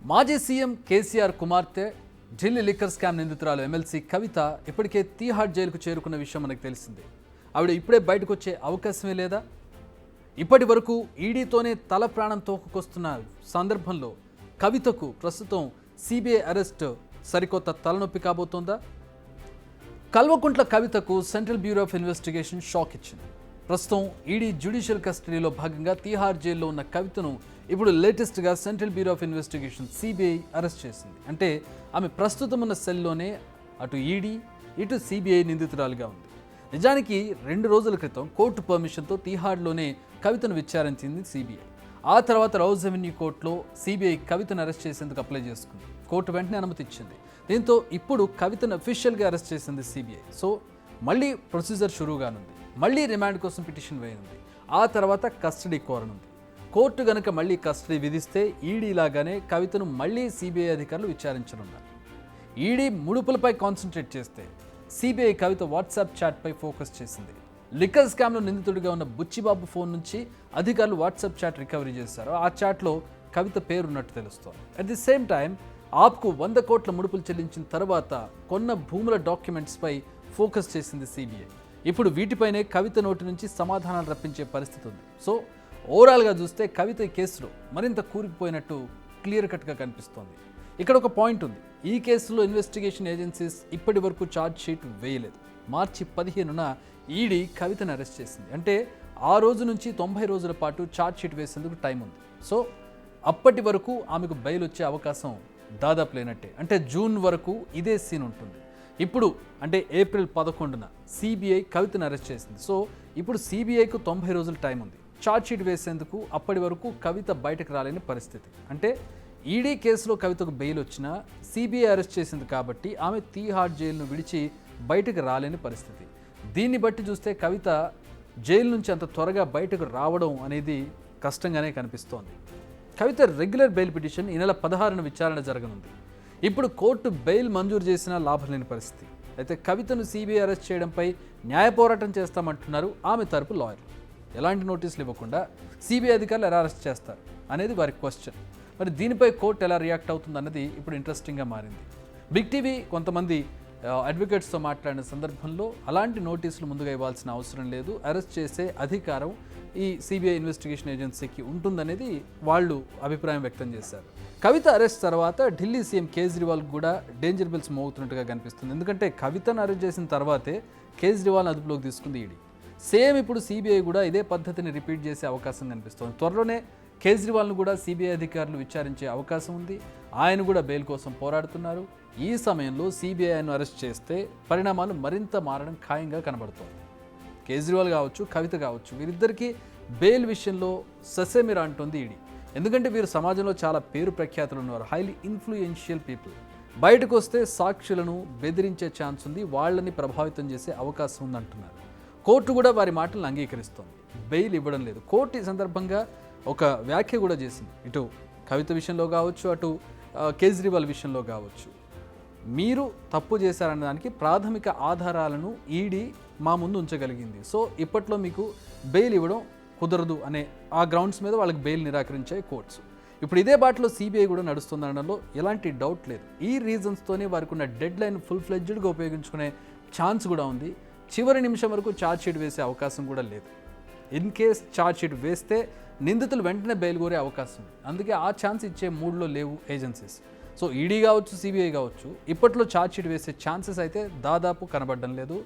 మాజీ సీఎం కేసీఆర్ కుమార్తె Delhi liquor scam నిందితురాలు MLC కవిత ఇప్పటికే తీహార్ జైలుకు చేరుకున్న విషయం మనకు తెలిసిందే. ఆవిడ ఇప్పుడే బయటకు వచ్చే అవకాశమే లేదా? ఇప్పటి వరకు ఈడీతోనే తల ప్రాణం తోకుకొస్తున్న సందర్భంలో కవితకు ప్రస్తుతం సిబిఐ అరెస్ట్ సరికొత్త తలనొప్పి కాబోతోందా? కల్వకుంట్ల కవితకు central bureau of investigation shock ఇచ్చింది. ప్రస్తుతం ఈడీ జ్యుడిషియల్ కస్టడీలో భాగంగా తీహార్ జైల్లో ఉన్న కవితను ఇప్పుడు లేటెస్ట్గా central bureau of investigation CBI arrest చేసింది. అంటే ఆమె ప్రస్తుతం ఉన్న సెల్లోనే అటు ఈడీ ఇటు సిబిఐ నిందితురాలుగా ఉంది. నిజానికి 2 రోజుల క్రితం కోర్టు పర్మిషన్తో తీహార్లోనే కవితను విచారించింది సిబిఐ. ఆ తర్వాత రౌజ్ అవెన్యూ కోర్టులో సిబిఐ కవితను అరెస్ట్ చేసేందుకు అప్లై చేసుకుంది. కోర్టు వెంటనే అనుమతి ఇచ్చింది. దీంతో ఇప్పుడు కవితను అఫీషియల్గా అరెస్ట్ చేసింది సిబిఐ. సో మళ్ళీ ప్రొసీజర్ షురూగానుంది. మళ్ళీ రిమాండ్ కోసం పిటిషన్ వేయనుంది. ఆ తర్వాత కస్టడీ కోరనుంది. కోర్టు గనక మళ్ళీ కస్టడీ విధిస్తే ఈడీ లాగానే కవితను మళ్ళీ సిబిఐ అధికారులు విచారించనున్నారు. ఈడీ ముడుపులపై కాన్సన్ట్రేట్ చేస్తే సిబిఐ కవిత వాట్సాప్ చాట్పై ఫోకస్ చేసింది. లిక్కర్ స్కామ్లో నిందితుడిగా ఉన్న బుచ్చిబాబు ఫోన్ నుంచి అధికారులు వాట్సాప్ చాట్ రికవరీ చేశారు. ఆ చాట్లో కవిత పేరున్నట్టు తెలుస్తోంది. అట్ ది సేమ్ టైం ఆప్కు 100 కోట్ల ముడుపులు చెల్లించిన తర్వాత కొన్న భూముల డాక్యుమెంట్స్పై ఫోకస్ చేసింది సిబిఐ. ఇప్పుడు వీటిపైనే కవిత నోటి నుంచి సమాధానాలు రప్పించే పరిస్థితి ఉంది. సో ఓవరాల్గా చూస్తే కవిత ఈ కేసులో మరింత కూరుకుపోయినట్టు క్లియర్ కట్గా కనిపిస్తోంది. ఇక్కడ ఒక పాయింట్ ఉంది. ఈ కేసులో ఇన్వెస్టిగేషన్ ఏజెన్సీస్ ఇప్పటి వరకు ఛార్జ్ షీట్ వేయలేదు. మార్చి 15న ఈడీ కవితను అరెస్ట్ చేసింది. అంటే ఆ రోజు నుంచి 90 రోజుల పాటు ఛార్జ్ షీట్ వేసేందుకు టైం ఉంది. సో అప్పటి వరకు ఆమెకు బెయిల్ వచ్చే అవకాశం దాదాపు లేనట్టే. అంటే జూన్ వరకు ఇదే సీన్ ఉంటుంది. ఇప్పుడు అంటే ఏప్రిల్ 11న సిబిఐ కవితను అరెస్ట్ చేసింది. సో ఇప్పుడు సిబిఐకు 90 రోజుల టైం ఉంది ఛార్జ్ షీట్ వేసేందుకు. అప్పటి వరకు కవిత బయటకు రాలేని పరిస్థితి. అంటే ఈడీ కేసులో కవితకు బెయిల్ వచ్చినా సిబిఐ అరెస్ట్ చేసింది కాబట్టి ఆమె తీహార్ జైలును విడిచి బయటకు రాలేని పరిస్థితి. దీన్ని బట్టి చూస్తే కవిత జైలు నుంచి అంత త్వరగా బయటకు రావడం అనేది కష్టంగానే కనిపిస్తోంది. కవిత రెగ్యులర్ బెయిల్ పిటిషన్ ఈ నెల 16న విచారణ జరగనుంది. ఇప్పుడు కోర్టు బెయిల్ మంజూరు చేసినా లాభం లేని పరిస్థితి. అయితే కవితను సిబిఐ అరెస్ట్ చేయడంపై న్యాయ పోరాటం చేస్తామంటున్నారు ఆమె తరపు లాయర్లు. ఎలాంటి నోటీసులు ఇవ్వకుండా సిబిఐ అధికారులు ఎలా అరెస్ట్ చేస్తారు అనేది వారి క్వశ్చన్. మరి దీనిపై కోర్టు ఎలా రియాక్ట్ అవుతుంది అన్నది ఇప్పుడు ఇంట్రెస్టింగ్గా మారింది. బిగ్ టీవీ కొంతమంది అడ్వకేట్స్తో మాట్లాడిన సందర్భంలో అలాంటి నోటీసులు ముందుగా ఇవ్వాల్సిన అవసరం లేదు, అరెస్ట్ చేసే అధికారం ఈ సిబిఐ ఇన్వెస్టిగేషన్ ఏజెన్సీకి ఉంటుందనేది వాళ్ళు అభిప్రాయం వ్యక్తం చేశారు. కవిత అరెస్ట్ తర్వాత ఢిల్లీ సీఎం కేజ్రీవాల్ కూడా డేంజర్ బెల్స్ మోగుతున్నట్టుగా కనిపిస్తుంది. ఎందుకంటే కవితను అరెస్ట్ చేసిన తర్వాతే కేజ్రీవాల్ని అదుపులోకి తీసుకుంది ఈడీ. సేమ్ ఇప్పుడు సిబిఐ కూడా ఇదే పద్ధతిని రిపీట్ చేసే అవకాశం కనిపిస్తోంది. త్వరలోనే కేజ్రీవాల్ను కూడా సిబిఐ అధికారులు విచారించే అవకాశం ఉంది. ఆయన కూడా బెయిల్ కోసం పోరాడుతున్నారు. ఈ సమయంలో సిబిఐ ఆయన అరెస్ట్ చేస్తే పరిణామాలు మరింత మారడం ఖాయంగా కనబడుతోంది. కేజ్రీవాల్ కావచ్చు, కవిత కావచ్చు, వీరిద్దరికీ బెయిల్ విషయంలో ససేమిరా అంటోంది ఈడీ. ఎందుకంటే వీరు సమాజంలో చాలా పేరు ప్రఖ్యాతులు ఉన్నారు, హైలీ ఇన్ఫ్లుయెన్షియల్ పీపుల్. బయటకు వస్తే సాక్షులను బెదిరించే ఛాన్స్ ఉంది, వాళ్ళని ప్రభావితం చేసే అవకాశం ఉందంటున్నారు. కోర్టు కూడా వారి మాటలను అంగీకరిస్తోంది, బెయిల్ ఇవ్వడం లేదు. కోర్టు ఈ సందర్భంగా ఒక వ్యాఖ్య కూడా చేసింది. ఇటు కవిత విషయంలో కావచ్చు, అటు కేజ్రీవాల్ విషయంలో కావచ్చు. మీరు తప్పు చేశారన్న దానికి ప్రాథమిక ఆధారాలను ఈడీ మా ముందు ఉంచగలిగింది. సో ఇప్పట్లో మీకు బెయిల్ ఇవ్వడం కుదరదు అనే ఆ గ్రౌండ్స్ మీద వాళ్ళకి బెయిల్ నిరాకరించాయి కోర్ట్స్. ఇప్పుడు ఇదే బాటలో సిబిఐ కూడా నడుస్తుందనడంలో ఎలాంటి డౌట్ లేదు. ఈ రీజన్స్తోనే వారికి ఉన్న డెడ్ లైన్ ఫుల్ ఫ్లెడ్జ్డ్గా ఉపయోగించుకునే ఛాన్స్ కూడా ఉంది. చివరి నిమిషం వరకు ఛార్జ్ షీట్ వేసే అవకాశం కూడా లేదు. ఇన్ కేస్ ఛార్జ్ షీట్ వేస్తే నిందితులు వెంటనే బెయిల్ కోరే అవకాశం ఉంది. అందుకే ఆ ఛాన్స్ ఇచ్చే మూడ్లో లేవు ఏజెన్సీస్. సో ఈడీ కావచ్చు, సిబిఐ కావచ్చు, ఇప్పట్లో ఛార్జ్ షీట్ వేసే ఛాన్సెస్ అయితే దాదాపు కనబడడం లేదు.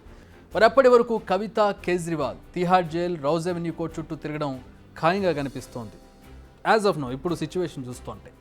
మరి అప్పటి వరకు Kavitha, Kejriwal Tihar jail, Rouse Avenue court చుట్టూ తిరగడం ఖాయంగా కనిపిస్తోంది. యాజ్ ఆఫ్ నో ఇప్పుడు సిచ్యువేషన్ చూస్తుంటే